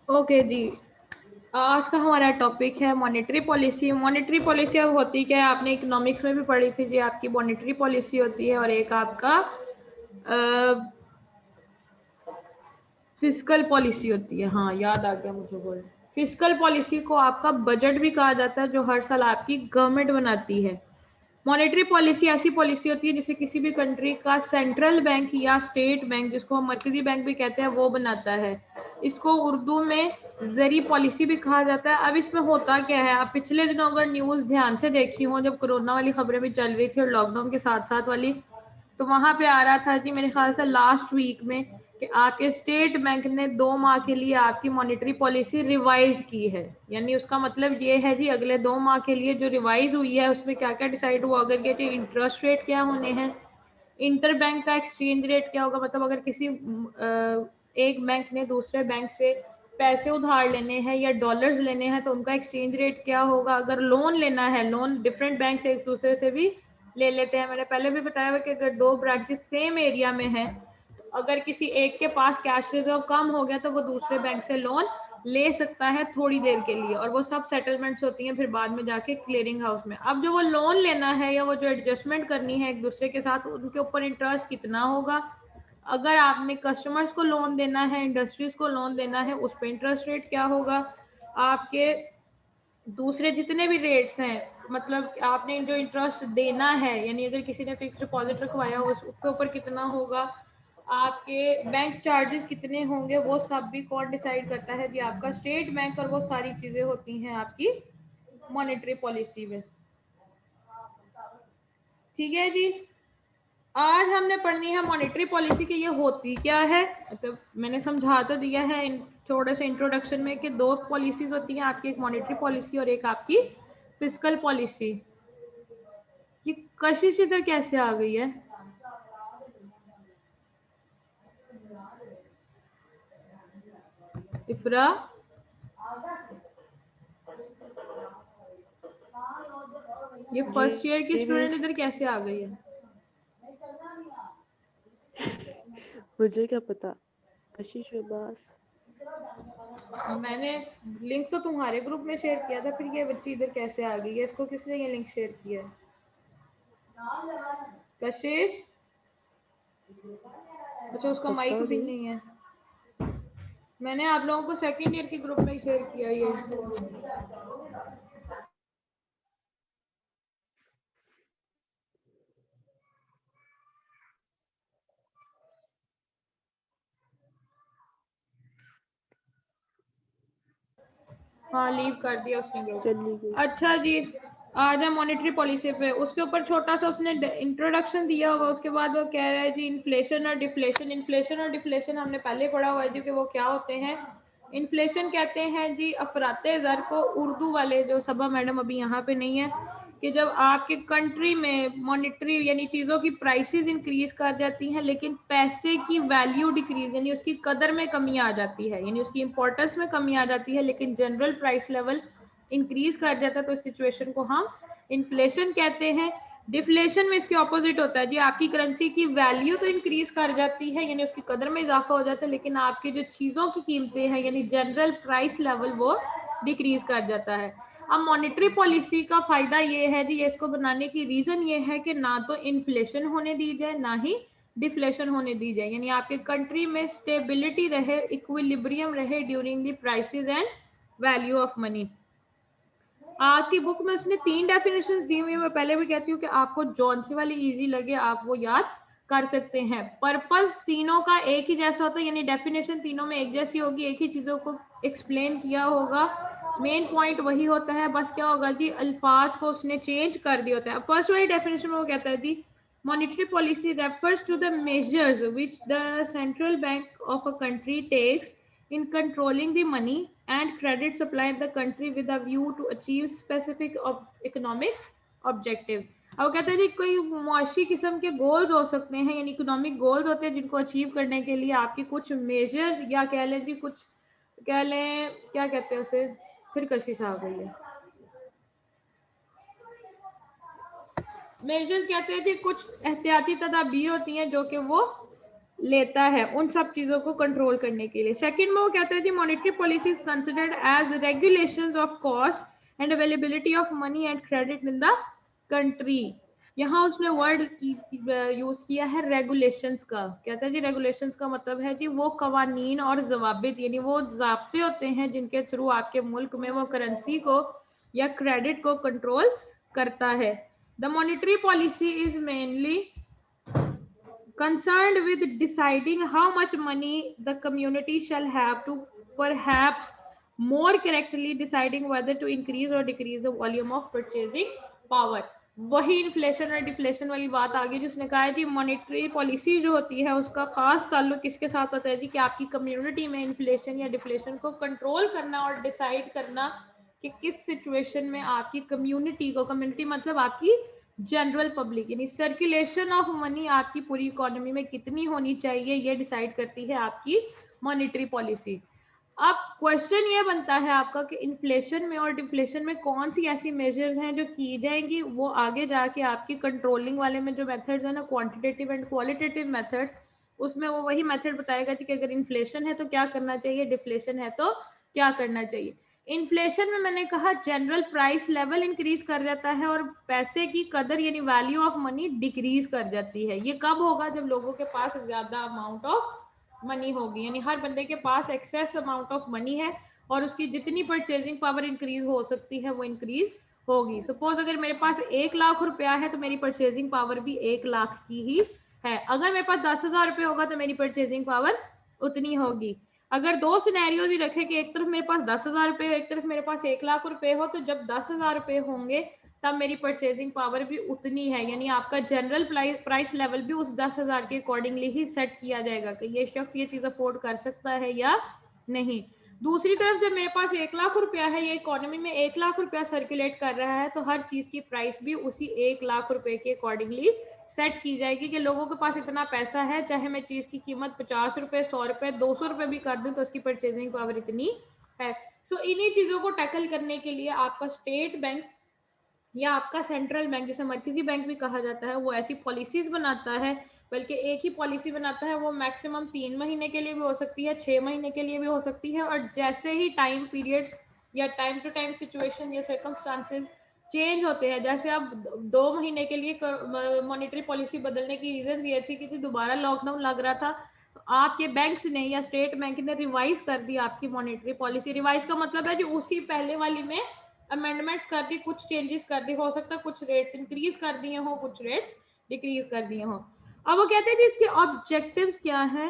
Okay जी, आज का हमारा टॉपिक है मॉनेटरी पॉलिसी। मॉनेटरी पॉलिसी अब होती क्या है, आपने इकोनॉमिक्स में भी पढ़ी थी जी। आपकी मॉनेटरी पॉलिसी होती है और एक आपका फिस्कल पॉलिसी होती है। हाँ, याद आ गया मुझे बोल। फिस्कल पॉलिसी को आपका बजट भी कहा जाता है, जो हर साल आपकी गवर्नमेंट बनाती है। मॉनेटरी पॉलिसी ऐसी पॉलिसी होती है जिसे किसी भी कंट्री का सेंट्रल बैंक या स्टेट बैंक, जिसको हम मरकजी बैंक भी कहते हैं, वो बनाता है। इसको उर्दू में ज़री पॉलिसी भी कहा जाता है। अब इसमें होता क्या है, आप पिछले दिनों अगर न्यूज़ ध्यान से देखी हो, जब कोरोना वाली खबरें भी चल रही थी और लॉकडाउन के साथ साथ वाली, तो वहां पे आ रहा था कि मेरे ख्याल से लास्ट वीक में कि आपके स्टेट बैंक ने 2 माह के लिए आपकी मॉनेटरी पॉलिसी रिवाइज की है। यानी उसका मतलब ये है जी, अगले 2 माह के लिए जो रिवाइज हुई है उसमें क्या क्या डिसाइड हुआ, अगर के इंटरेस्ट रेट क्या होने हैं, इंटर बैंक का एक्सचेंज रेट क्या होगा, मतलब अगर किसी एक बैंक ने दूसरे बैंक से पैसे उधार लेने हैं या डॉलर्स लेने हैं तो उनका एक्सचेंज रेट क्या होगा। अगर लोन लेना है, लोन डिफरेंट बैंक से एक दूसरे से भी ले लेते हैं। मैंने पहले भी बताया हुआ कि अगर 2 ब्रांचेस सेम एरिया में हैं, अगर किसी एक के पास कैश रिजर्व कम हो गया तो वो दूसरे बैंक से लोन ले सकता है थोड़ी देर के लिए, और वो सब सेटलमेंट्स होती हैं फिर बाद में जाके क्लियरिंग हाउस में। अब जो वो लोन लेना है या वो जो एडजस्टमेंट करनी है एक दूसरे के साथ, उनके ऊपर इंटरेस्ट कितना होगा। अगर आपने कस्टमर्स को लोन देना है, इंडस्ट्रीज को लोन देना है, उस पर इंटरेस्ट रेट क्या होगा। आपके दूसरे जितने भी रेट्स हैं, मतलब आपने जो इंटरेस्ट देना है, यानी अगर किसी ने फिक्स डिपॉजिट रखवाया हो उसके ऊपर कितना होगा, आपके बैंक चार्जेस कितने होंगे, वो सब भी कौन डिसाइड करता है जी, आपका स्टेट बैंक। और वो सारी चीजें होती हैं आपकी मॉनेटरी पॉलिसी में। ठीक है जी, आज हमने पढ़नी है मॉनेटरी पॉलिसी की ये होती क्या है। मतलब मैंने समझा तो दिया है थोड़े से इंट्रोडक्शन में कि 2 पॉलिसीज होती हैं आपकी, एक मॉनेटरी पॉलिसी और एक आपकी फिस्कल पॉलिसी। ये कशिश इधर कैसे आ गई है। इफ्रा, ये जी फर्स्ट ईयर की जी स्टूडेंट मिस, इधर कैसे आ गई है। मुझे क्या पता। आशीष अब्बास। मैंने लिंक तो तुम्हारे ग्रुप में शेयर किया था, फिर ये बच्ची इधर कैसे आ गई है, इसको किसने ये लिंक शेयर किया है। कशिश, अच्छा उसका माइक पता भी नहीं। नहीं है। मैंने आप लोगों को सेकंड ईयर के ग्रुप में शेयर किया ये। हाँ, लीव कर दिया उसने चली ग्रुप। गई। अच्छा जी, आ जाए मॉनेटरी पॉलिसी पे। उसके ऊपर छोटा सा उसने इंट्रोडक्शन दिया होगा, उसके बाद वो कह रहा है जी इन्फ्लेशन और डिफ्लेशन। इन्फ्लेशन और डिफ्लेशन हमने पहले पढ़ा हुआ है जी कि वो क्या होते हैं। इन्फ्लेशन कहते हैं जी अफराते ज़र को, उर्दू वाले जो सबा मैडम अभी यहाँ पे नहीं है, कि जब आपके कंट्री में मॉनेटरी यानी चीज़ों की प्राइसेस इंक्रीज कर जाती हैं लेकिन पैसे की वैल्यू डिक्रीज, यानी उसकी कदर में कमी आ जाती है, यानी उसकी इंपॉर्टेंस में कमी आ जाती है लेकिन जनरल प्राइस लेवल इंक्रीज कर जाता है, तो इस सिचुएशन को हम इन्फ्लेशन कहते हैं। डिफ्लेशन में इसके ऑपोजिट होता है जी, आपकी करेंसी की वैल्यू तो इंक्रीज कर जाती है यानी उसकी कदर में इजाफा हो जाता है, लेकिन आपकी जो चीज़ों की कीमतें हैं यानी जनरल प्राइस लेवल वो डिक्रीज कर जाता है। अब मॉनेटरी पॉलिसी का फायदा ये है जी, ये इसको बनाने की रीजन ये है कि ना तो इन्फ्लेशन होने दी जाए ना ही डिफ्लेशन होने दी जाए, यानी आपके कंट्री में स्टेबिलिटी रहे, इक्विलिब्रियम रहे during the prices and value of money. आपकी बुक में उसने 3 डेफिनेशंस दी हुई है। मैं पहले भी कहती हूँ कि आपको जौन सी वाली इजी लगे आप वो याद कर सकते हैं। पर्पस तीनों का एक ही जैसा होता है, यानी डेफिनेशन तीनों में एक जैसी होगी, एक ही चीज़ों को एक्सप्लेन किया होगा, मेन पॉइंट वही होता है। बस क्या होगा जी, अल्फाज को उसने चेंज कर दिया होता है। फर्स्ट वाली डेफिनेशन में वो कहता है जी, monetary policy refers to the measures which the central bank of a country takes in controlling the money and credit supply in the country with a view to achieve specific economic objective। अब कहते हैं जी कोई मुआशी किस्म के goals हो सकते हैं, यानी इकोनॉमिक गोल्स होते हैं जिनको अचीव करने के लिए आपके कुछ मेजर्स या कह लें जी कुछ, कह लें क्या कहते हैं उसे, फिर कशिश आ गई है। मेजर्स कहते हैं जी कुछ एहतियाती तदाबीर होती हैं जो कि वो लेता है उन सब चीजों को कंट्रोल करने के लिए। सेकंड में वो कहता है जी monetary policy is considered as regulations of cost and availability of money and credit in the country. यहाँ उसने वर्ड यूज किया है रेगुलेशंस का। कहता है जी रेगुलेशंस का मतलब है जी वो कवानीन और जवाबित, यानी वो ज़ाब्ते होते हैं जिनके थ्रू आपके मुल्क में वो करेंसी को या क्रेडिट को कंट्रोल करता है। The monetary policy is mainly concerned with deciding how much money the community shall have to perhaps more correctly deciding whether to increase or decrease the volume of purchasing power। वही inflation और deflation वाली बात आ गई जिसने कहा है जी monetary policy जो होती है उसका खास ताल्लुक किसके साथ होता है जी कि आपकी कम्युनिटी में इन्फ्लेशन या डिफ्लेशन को कंट्रोल करना और डिसाइड करना कि किस सिचुएशन में आपकी कम्युनिटी को, कम्युनिटी मतलब आपकी जनरल पब्लिक, यानी सर्कुलेशन ऑफ मनी आपकी पूरी इकोनॉमी में कितनी होनी चाहिए ये डिसाइड करती है आपकी मॉनेटरी पॉलिसी। अब क्वेश्चन ये बनता है आपका कि इन्फ्लेशन में और डिफ्लेशन में कौन सी ऐसी मेजर्स हैं जो की जाएंगी, वो आगे जाके आपकी कंट्रोलिंग वाले में जो मेथड्स है ना, क्वांटिटेटिव एंड क्वालिटेटिव मेथड्स, उसमें वो वही मेथड बताएगा कि अगर इन्फ्लेशन है तो क्या करना चाहिए, डिफ्लेशन है तो क्या करना चाहिए। इन्फ्लेशन में मैंने कहा जनरल प्राइस लेवल इंक्रीज कर जाता है और पैसे की कदर यानी वैल्यू ऑफ मनी डिक्रीज कर जाती है। ये कब होगा, जब लोगों के पास ज्यादा अमाउंट ऑफ मनी होगी, यानी हर बंदे के पास एक्सेस अमाउंट ऑफ मनी है और उसकी जितनी परचेजिंग पावर इंक्रीज हो सकती है वो इंक्रीज होगी। सपोज अगर मेरे पास 1 लाख रुपया है तो मेरी परचेजिंग पावर भी 1 लाख की ही है। अगर मेरे पास 10,000 रुपये होगा तो मेरी परचेजिंग पावर उतनी होगी। अगर दो सिनेरियोज ही रखे कि एक तरफ मेरे पास 10,000 रुपये हो, एक तरफ मेरे पास 1 लाख रुपए हो, तो जब 10,000 रुपये होंगे तब मेरी परचेजिंग पावर भी उतनी है, यानी आपका जनरल प्राइस लेवल भी उस 10,000 के अकॉर्डिंगली ही सेट किया जाएगा कि ये शख्स ये चीज अफोर्ड कर सकता है या नहीं। दूसरी तरफ जब मेरे पास 1 लाख रुपया है, ये इकोनॉमी में 1 लाख रुपया सर्कुलेट कर रहा है, तो हर चीज की प्राइस भी उसी 1 लाख रुपए के अकॉर्डिंगली सेट की जाएगी कि लोगों के पास इतना पैसा है, चाहे मैं चीज की कीमत 50 रुपए, 100 रुपए, 200 रुपए भी कर दूं तो उसकी परचेजिंग पावर इतनी है। सो इन्हीं चीजों को टैकल करने के लिए आपका स्टेट बैंक या आपका सेंट्रल बैंक, जिसे मरकजी बैंक भी कहा जाता है, वो ऐसी पॉलिसीज बनाता है। बल्कि एक ही पॉलिसी बनाता है, वो मैक्सिमम 3 महीने के लिए भी हो सकती है, 6 महीने के लिए भी हो सकती है, और जैसे ही टाइम पीरियड या टाइम टू टाइम सिचुएशन या सर्कमस्टांसेस चेंज होते हैं, जैसे अब 2 महीने के लिए मॉनेटरी पॉलिसी बदलने की रीजन ये थी कि दोबारा लॉकडाउन लग रहा था, तो आपके बैंक्स ने या स्टेट बैंक ने रिवाइज कर दी आपकी मॉनेटरी पॉलिसी। रिवाइज का मतलब है जो उसी पहले वाली में अमेंडमेंट्स कर दी, कुछ चेंजेस कर दी, हो सकता है कुछ रेट्स इंक्रीज कर दिए हो, कुछ रेट्स डिक्रीज कर दिए हो। अब वो कहते हैं कि इसके ऑब्जेक्टिव्स क्या है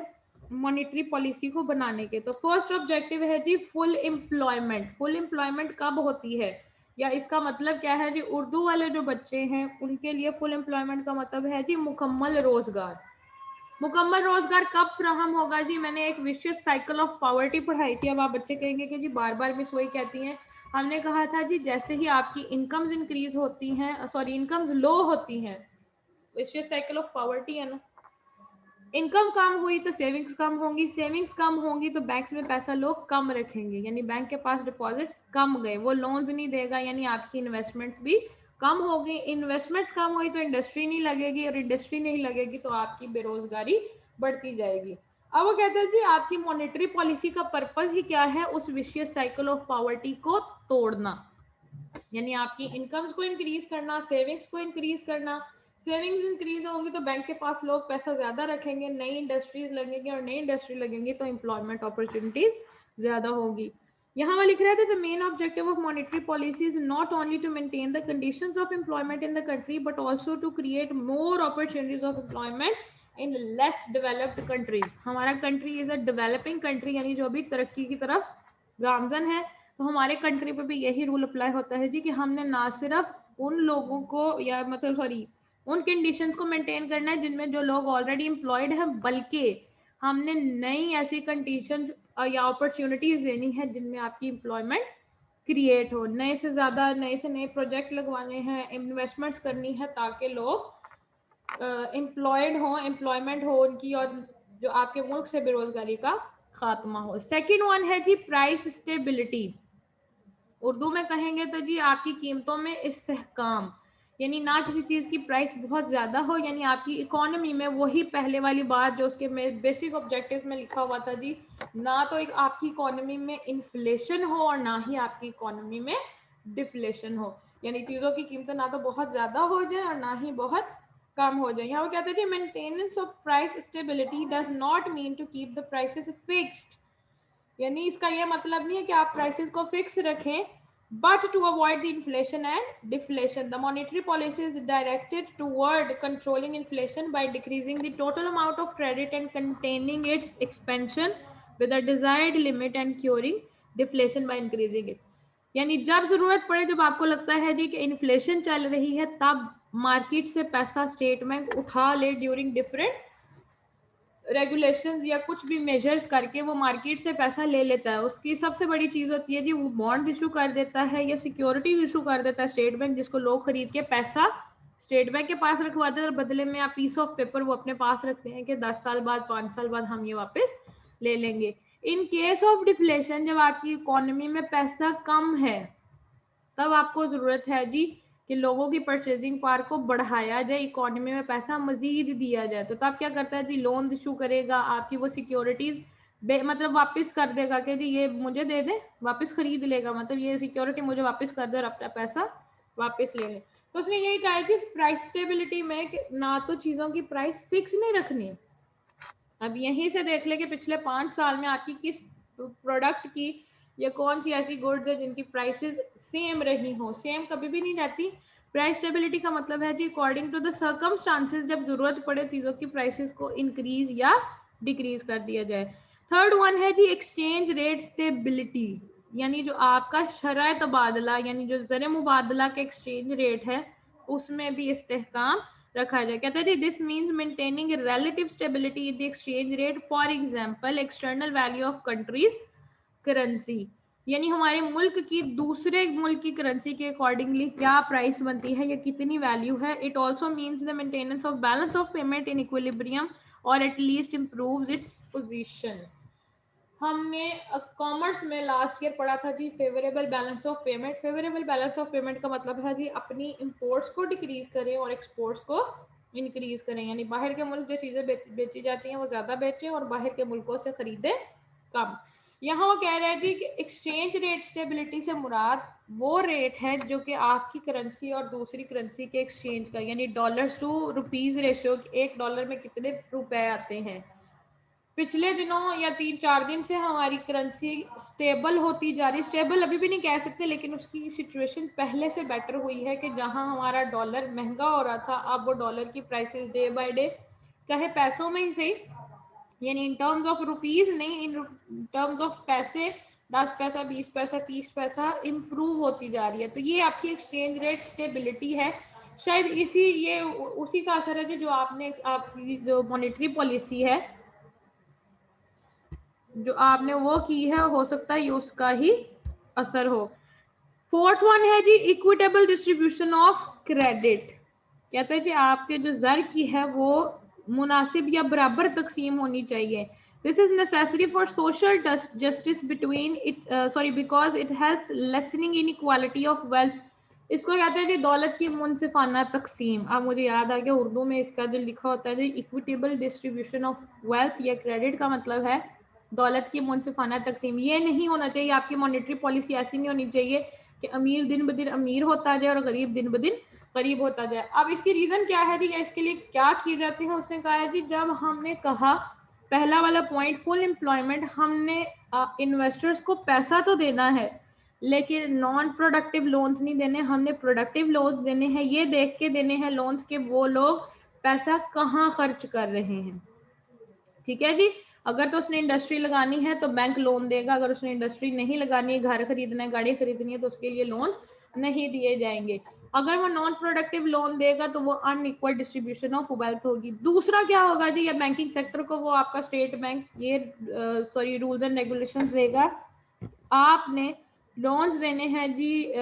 मॉनेटरी पॉलिसी को बनाने के। तो फर्स्ट ऑब्जेक्टिव है जी फुल एम्प्लॉयमेंट। फुल एम्प्लॉयमेंट कब होती है या इसका मतलब क्या है जी, उर्दू वाले जो बच्चे हैं उनके लिए फुल एम्प्लॉयमेंट का मतलब है जी मुकम्मल रोजगार। मुकम्मल रोजगार कब फ्राहम होगा जी, मैंने एक विशियस साइकिल ऑफ पॉवर्टी पढ़ाई थी। अब आप बच्चे कहेंगे कि जी बार बार मिस वही कहती हैं। हमने कहा था जी जैसे ही आपकी इनकम्स इंक्रीज होती हैं, सॉरी इनकम्स लो होती हैं, विशियस साइकिल ऑफ पॉवर्टी है ना, इनकम कम हुई तो सेविंग्स कम होंगी, सेविंग्स कम होंगी तो बैंक्स में पैसा लोग कम रखेंगे, यानी बैंक के पास डिपॉजिट्स कम गए, वो लोन्स नहीं देगा, यानी आपकी इन्वेस्टमेंट्स भी कम हो गई। इन्वेस्टमेंट्स कम हुई तो इंडस्ट्री नहीं लगेगी, और इंडस्ट्री नहीं लगेगी तो आपकी बेरोजगारी बढ़ती जाएगी। अब वो कहते हैं जी आपकी मॉनेटरी पॉलिसी का पर्पस ही क्या है, उस विशियस साइकिल ऑफ पॉवर्टी को तोड़ना, यानी आपकी इनकम्स को इंक्रीज करना, सेविंग्स को इंक्रीज करना। सेविंग्स इंक्रीज होंगी तो बैंक के पास लोग पैसा ज्यादा रखेंगे, नई इंडस्ट्रीज लगेंगी, और नई इंडस्ट्री लगेंगी तो एम्प्लॉयमेंट अपॉर्चुनिटीज ज्यादा होगी। यहाँ मैं लिख रहा था the main objective of monetary policy is not only to maintain the conditions of employment in the country but also to create more opportunities of employment in less developed countries. हमारा country is a developing country, यानी जो भी तरक्की की तरफ गामजन है, तो हमारे कंट्री पे भी यही रूल अप्लाई होता है जी कि हमने ना सिर्फ उन लोगों को या मतलब सॉरी उन कंडीशंस को मेंटेन करना है जिनमें जो लोग ऑलरेडी एम्प्लॉयड हैं, बल्कि हमने नई ऐसी कंडीशंस या अपॉर्चुनिटीज देनी है जिनमें आपकी एम्प्लॉयमेंट क्रिएट हो, नए से ज़्यादा नए से नए प्रोजेक्ट लगवाने हैं, इन्वेस्टमेंट्स करनी है ताकि लोग एम्प्लॉयड हो, एम्प्लॉयमेंट हो उनकी, और जो आपके मुल्क से बेरोजगारी का खात्मा हो। सेकेंड वन है जी प्राइस स्टेबिलिटी। उर्दू में कहेंगे तो जी आपकी कीमतों में इस्तेहकाम, यानी ना किसी चीज़ की प्राइस बहुत ज़्यादा हो, यानी आपकी इकोनॉमी में वही पहले वाली बात जो उसके में बेसिक ऑब्जेक्टिव में लिखा हुआ था जी, ना तो एक आपकी इकोनॉमी में इन्फ्लेशन हो और ना ही आपकी इकोनॉमी में डिफ्लेशन हो, यानी चीज़ों की कीमत ना तो बहुत ज़्यादा हो जाए और ना ही बहुत कम हो जाए। यहाँ वो कहते हैं कि maintenance of price stability does not mean to keep the prices fixed, यानी इसका ये मतलब नहीं है कि आप प्राइसेस को फिक्स रखें, but to avoid the inflation and deflation, the monetary policy is directed toward controlling inflation by decreasing the total amount of credit and containing its expansion with a desired limit and curing deflation by increasing it। यानी जब जरूरत पड़े, जब आपको लगता है जी कि inflation चल रही है, तब मार्केट से पैसा स्टेट बैंक उठा ले ड्यूरिंग डिफरेंट रेगुलेशंस या कुछ भी मेजर्स करके वो मार्केट से पैसा ले लेता है। उसकी सबसे बड़ी चीज़ होती है जी, वो बॉन्ड्स इशू कर देता है या सिक्योरिटीज इशू कर देता है स्टेट बैंक, जिसको लोग खरीद के पैसा स्टेट बैंक के पास रखवाते हैं और बदले में आप पीस ऑफ पेपर वो अपने पास रखते हैं कि 10 साल बाद 5 साल बाद हम ये वापस ले लेंगे। इन केस ऑफ डिफ्लेशन, जब आपकी इकोनॉमी में पैसा कम है, तब आपको ज़रूरत है जी कि लोगों की परचेजिंग पावर को बढ़ाया जाए, इकोनॉमी में पैसा मजीद दिया जाए। तो तब क्या करता है जी, लोन इशू करेगा, आपकी वो सिक्योरिटीज मतलब वापस कर देगा कि जी ये मुझे दे दे, वापस खरीद लेगा, मतलब ये सिक्योरिटी मुझे वापस कर दे और अपना पैसा वापस ले ले। तो उसने यही कहा है कि प्राइस स्टेबिलिटी में कि ना तो चीज़ों की प्राइस फिक्स नहीं रखनी। अब यहीं से देख ले कि पिछले 5 साल में आपकी किस प्रोडक्ट की या कौन सी ऐसी गुड्स है जिनकी प्राइसेस सेम रही हो। सेम कभी भी नहीं रहती। प्राइस स्टेबिलिटी का मतलब है जी अकॉर्डिंग टू द सर्कमस्टांसेस, जब जरूरत पड़े चीज़ों की प्राइसेस को इंक्रीज या डिक्रीज कर दिया जाए। थर्ड वन है जी एक्सचेंज रेट स्टेबिलिटी, यानी जो आपका शरअ तबादला यानी जो ज़र मुबादला का एक्सचेंज रेट है उसमें भी इस्तेहकाम रखा जाए। कहते हैं this means maintaining relative stability in the exchange rate, for example external value of countries currency, यानी हमारे मुल्क की दूसरे मुल्क की करेंसी के अकॉर्डिंगली क्या प्राइस बनती है या कितनी वैल्यू है। It also means the maintenance of balance of payment in equilibrium और at least improves its position. हमने कॉमर्स में लास्ट ईयर पढ़ा था जी favourable balance of payment. Favourable balance of payment का मतलब है जी अपनी इंपोर्ट्स को डिक्रीज करें और एक्सपोर्ट्स को इंक्रीज करें, यानी बाहर के मुल्क जो चीज़ें बेची जाती हैं वो ज़्यादा बेचें और बाहर के मुल्कों से खरीदें कम। यहाँ वो कह रहे हैं जी कि एक्सचेंज रेट स्टेबिलिटी से मुराद वो रेट है जो कि आपकी करेंसी और दूसरी करेंसी के एक्सचेंज का, यानी डॉलर्स टू रुपीज़ रेशियो, एक डॉलर में कितने रुपए आते हैं। पिछले दिनों या 3-4 दिन से हमारी करेंसी स्टेबल होती जा रही, स्टेबल अभी भी नहीं कह सकते, लेकिन उसकी सिचुएशन पहले से बेटर हुई है कि जहां हमारा डॉलर महंगा हो रहा था, अब वो डॉलर की प्राइसेस डे बाय डे, चाहे पैसों में ही सही, यानी इन टर्म्स ऑफ रुपीज नहीं, इन टर्म्स ऑफ पैसे 10 पैसा 20 पैसा 30 पैसा इम्प्रूव होती जा रही है। तो ये आपकी एक्सचेंज रेट स्टेबिलिटी है। शायद ये उसी का असर है जो आपकी जो मॉनेटरी पॉलिसी है जो आपने वो की है, हो सकता है ये उसका ही असर हो। फोर्थ वन है जी इक्विटेबल डिस्ट्रीब्यूशन ऑफ क्रेडिट। कहते हैं जी आपके जो ज़र की है वो मुनासिब या बराबर तकसीम होनी चाहिए। This is necessary for social justice between it because it helps listening inequality of wealth. इसको कहते हैं जी दौलत की मुनसिफाना तकसीम। अब मुझे याद आ गया उर्दू में इसका जो लिखा होता है जी इक्विटेबल डिस्ट्रीब्यूशन ऑफ वेल्थ या क्रेडिट का मतलब है दौलत की मुनसिफाना तकसीम। ये नहीं होना चाहिए, आपकी मॉनेटरी पॉलिसी ऐसी नहीं होनी चाहिए कि अमीर दिन ब दिन अमीर होता जाए और गरीब दिन ब दिन गरीब होता जाए। अब इसकी रीज़न क्या है जी, या इसके लिए क्या किए जाते हैं। उसने कहा है जी जब हमने कहा पहला वाला पॉइंट फुल एम्प्लॉयमेंट, हमने इन्वेस्टर्स को पैसा तो देना है लेकिन नॉन प्रोडक्टिव लोन्स नहीं देने, हमने प्रोडक्टिव लोन्स देने हैं। ये देख के देने हैं लोन्स के वो लोग पैसा कहाँ खर्च कर रहे हैं। ठीक है जी, अगर तो उसने इंडस्ट्री लगानी है तो बैंक लोन देगा, अगर उसने इंडस्ट्री नहीं लगानी है, घर खरीदना है, गाड़ी खरीदनी है, तो उसके लिए लोन्स नहीं दिए जाएंगे। अगर वो नॉन प्रोडक्टिव लोन देगा तो वो अनइक्वल डिस्ट्रीब्यूशन ऑफ वेल्थ होगी। दूसरा क्या होगा जी, या बैंकिंग सेक्टर को वो आपका स्टेट बैंक ये रूल्स एंड रेगुलेशंस देगा। आपने लोन्स देने हैं जी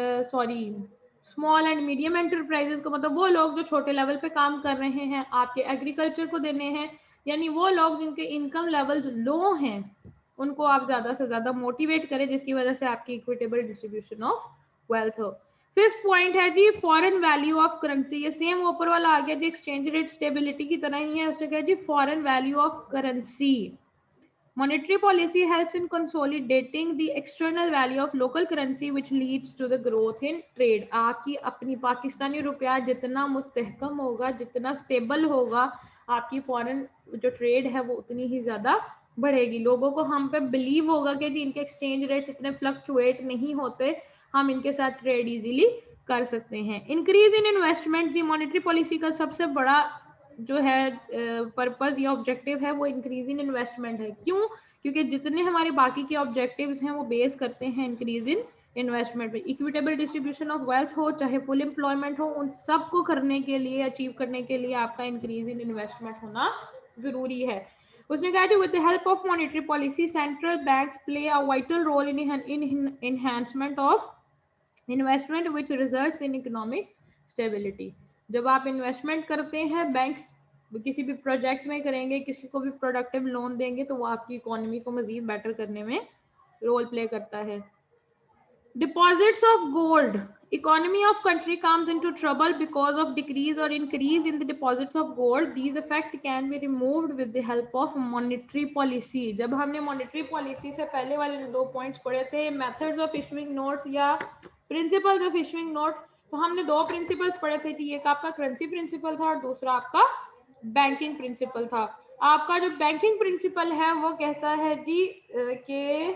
स्मॉल एंड मीडियम एंटरप्राइजेस को, मतलब वो लोग जो छोटे लेवल पे काम कर रहे हैं। आपके एग्रीकल्चर को देने हैं, यानी वो लोग जिनके इनकम लेवल्स लो हैं उनको आप ज़्यादा से ज़्यादा मोटिवेट करें, जिसकी वजह से आपकी इक्विटेबल डिस्ट्रीब्यूशन ऑफ वेल्थ हो। फिफ्थ पॉइंट है जी फॉरेन वैल्यू ऑफ करेंसी। ये सेम ऊपर वाला आ गया जी, एक्सचेंज रेट स्टेबिलिटी की तरह ही है। उसने कहा जी foreign value of currency. Monetary policy helps in consolidating the external value of local currency which leads to the growth in trade। आपकी अपनी पाकिस्तानी रुपया जितना मुस्तहकम होगा, जितना स्टेबल होगा, आपकी फॉरेन जो ट्रेड है वो उतनी ही ज़्यादा बढ़ेगी। लोगों को हम पे बिलीव होगा कि जी इनके एक्सचेंज रेट्स इतने फ्लक्चुएट नहीं होते, हम इनके साथ ट्रेड इजीली कर सकते हैं। इंक्रीज इन इन्वेस्टमेंट, जी मॉनेटरी पॉलिसी का सबसे बड़ा जो है पर्पस या ऑब्जेक्टिव है वो इंक्रीज इन इन्वेस्टमेंट है। क्यों? क्योंकि जितने हमारे बाकी के ऑब्जेक्टिव्स हैं वो बेस करते हैं इंक्रीज इन इन्वेस्टमेंट पे। इक्विटेबल डिस्ट्रीब्यूशन ऑफ वेल्थ हो चाहे फुल एम्प्लॉयमेंट हो, उन सबको करने के लिए, अचीव करने के लिए आपका इंक्रीज इन इन्वेस्टमेंट होना जरूरी है। उसने कहा कि with the help of monetary policy central banks play a vital role in enhancement of investment which results in economic stability. जब आप इन्वेस्टमेंट करते हैं, बैंक्स किसी भी प्रोजेक्ट में करेंगे, किसी को भी प्रोडक्टिव लोन देंगे, तो वो आपकी इकोनॉमी को मजीद बेटर करने में रोल प्ले करता है। Deposits of gold. Economy of country comes into trouble because of decrease or increase in the deposits of gold. These effect can be removed with the help of monetary policy। जब हमने monetary policy से पहले वाले जो 2 points पढ़े थे, methods of issuing notes या principles of issuing note, तो हमने 2 प्रिंसिपल्स पढ़े थे जी। एक आपका करेंसी प्रिंसिपल था और दूसरा आपका बैंकिंग प्रिंसिपल था। आपका जो बैंकिंग प्रिंसिपल है वो कहता है जी कि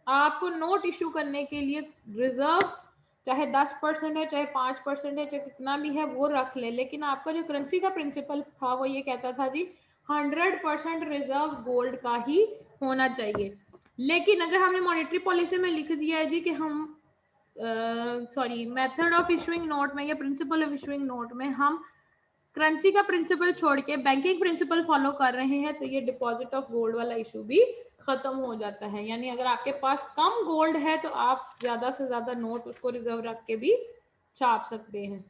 आपको नोट इशू करने के लिए रिजर्व चाहे 10% है, चाहे 5% है, चाहे कितना भी है वो रख ले। लेकिन आपका जो करेंसी का प्रिंसिपल था वो ये कहता था जी 100% रिजर्व गोल्ड का ही होना चाहिए। लेकिन अगर हमने मॉनेटरी पॉलिसी में लिख दिया है जी कि हम मेथड ऑफ इशूइंग नोट में या प्रिंसिपल ऑफ इशूइंग नोट में हम करेंसी का प्रिंसिपल छोड़ के बैंकिंग प्रिंसिपल फॉलो कर रहे हैं, तो ये डिपॉजिट ऑफ गोल्ड वाला इशू भी खत्म हो जाता है। यानी अगर आपके पास कम गोल्ड है तो आप ज्यादा से ज्यादा नोट उसको रिजर्व रख के भी छाप सकते हैं।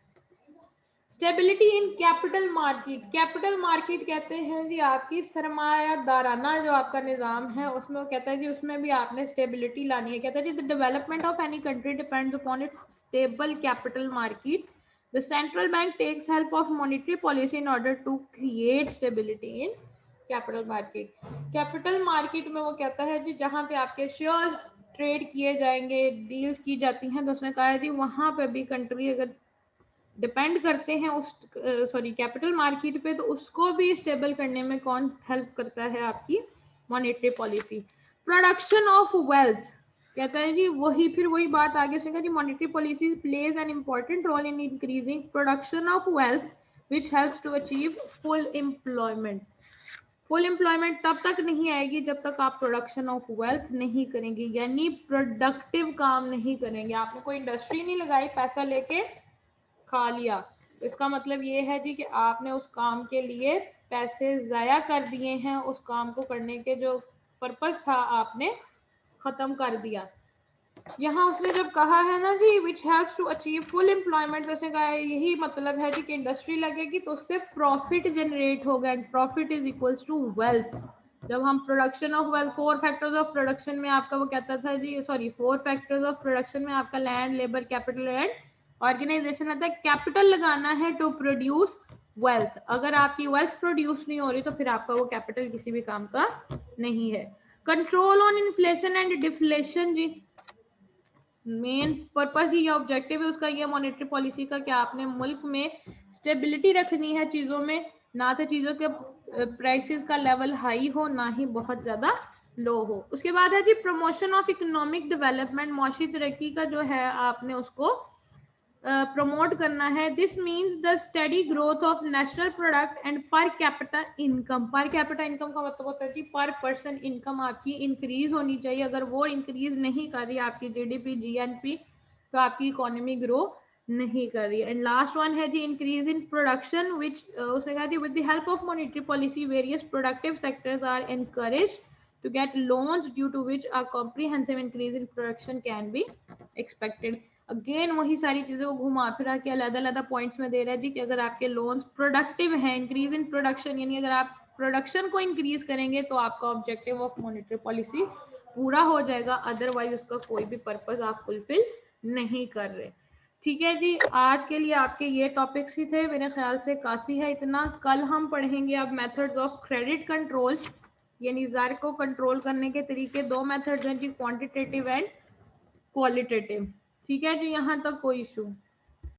Stability in capital market. Capital market कहते हैं जी आपकी सरमायादाराना जो आपका निज़ाम है उसमें, वो कहता है जी उसमें भी आपने स्टेबिलिटी लानी है। कहता है जी the development of any country depends upon its stable capital market. The central bank takes help of monetary policy in order to create stability in capital market। Capital market में वो कहता है जी जहाँ पे आपके शेयर्स ट्रेड किए जाएंगे, deals की जाती हैं, तो उसने कहा है जी वहाँ पे भी कंट्री अगर डिपेंड करते हैं उस कैपिटल मार्केट पे, तो उसको भी स्टेबल करने में कौन हेल्प करता है? आपकी monetary policy. Production of wealth कहता है जी फिर वही बात आगे से जी monetary policy plays an important role in increasing production of wealth which helps to achieve full employment. Full employment तब तक नहीं आएगी जब तक आप प्रोडक्शन ऑफ वेल्थ नहीं करेंगे, यानी प्रोडक्टिव काम नहीं करेंगे। आपने कोई इंडस्ट्री नहीं लगाई, पैसा लेके खा लिया, तो इसका मतलब ये है जी कि आपने उस काम के लिए पैसे ज़ाया कर दिए हैं, उस काम को करने के जो पर्पस था आपने ख़त्म कर दिया। यहाँ उसने जब कहा है ना जी which helps to achieve full employment, वैसे कहा है यही मतलब है जी कि इंडस्ट्री लगेगी तो उससे प्रॉफिट जनरेट होगा and profit is equals to wealth. जब हम production of wealth, 4 factors of production में आपका वो कहता था जी 4 फैक्टर्स ऑफ प्रोडक्शन में आपका land, labour, capital and organisation आता है। कैपिटल लगाना है टू प्रोड्यूस वेल्थ। अगर आपकी वेल्थ प्रोड्यूस नहीं हो रही तो फिर आपका वो कैपिटल किसी भी काम का नहीं है। Control on inflation and deflation, जी मेन पर्पस ही ऑब्जेक्टिव है उसका ये मॉनेटरी पॉलिसी का कि आपने मुल्क में स्टेबिलिटी रखनी है चीज़ों में, ना तो चीज़ों के प्राइसेस का लेवल हाई हो ना ही बहुत ज़्यादा लो हो। उसके बाद है जी प्रमोशन ऑफ इकोनॉमिक डेवलपमेंट, मौशी तरक्की का जो है आपने उसको प्रमोट करना है। This means the study growth of national product and per capita income. Per capita income का मतलब होता है कि पर पर्सन इनकम आपकी इंक्रीज होनी चाहिए। अगर वो इंक्रीज नहीं कर रही आपकी जीडीपी, जीएनपी, तो आपकी इकोनॉमी ग्रो नहीं कर रही। एंड लास्ट वन है जी इंक्रीज इन प्रोडक्शन विच उसने कहा जी with the help of monetary policy various productive sectors are encourage to get loans due to which a comprehensive increase in production can be expected। Again वही सारी चीज़ों को घुमा फिरा के अलग-अलग पॉइंट्स में दे रहा है जी कि अगर आपके लोन्स प्रोडक्टिव हैं, इंक्रीज इन प्रोडक्शन, यानी अगर आप प्रोडक्शन को इंक्रीज करेंगे तो आपका ऑब्जेक्टिव ऑफ मॉनेटरी पॉलिसी पूरा हो जाएगा, अदरवाइज उसका कोई भी पर्पस आप फुलफिल नहीं कर रहे। ठीक है जी, आज के लिए आपके ये टॉपिक्स ही थे, मेरे ख्याल से काफ़ी है इतना। कल हम पढ़ेंगे अब मेथड्स ऑफ क्रेडिट कंट्रोल, यानी ज़र को कंट्रोल करने के तरीके। दो मेथड्स हैं जी, क्वांटिटेटिव एंड क्वालिटेटिव। ठीक है जी, यहाँ तक कोई इशू?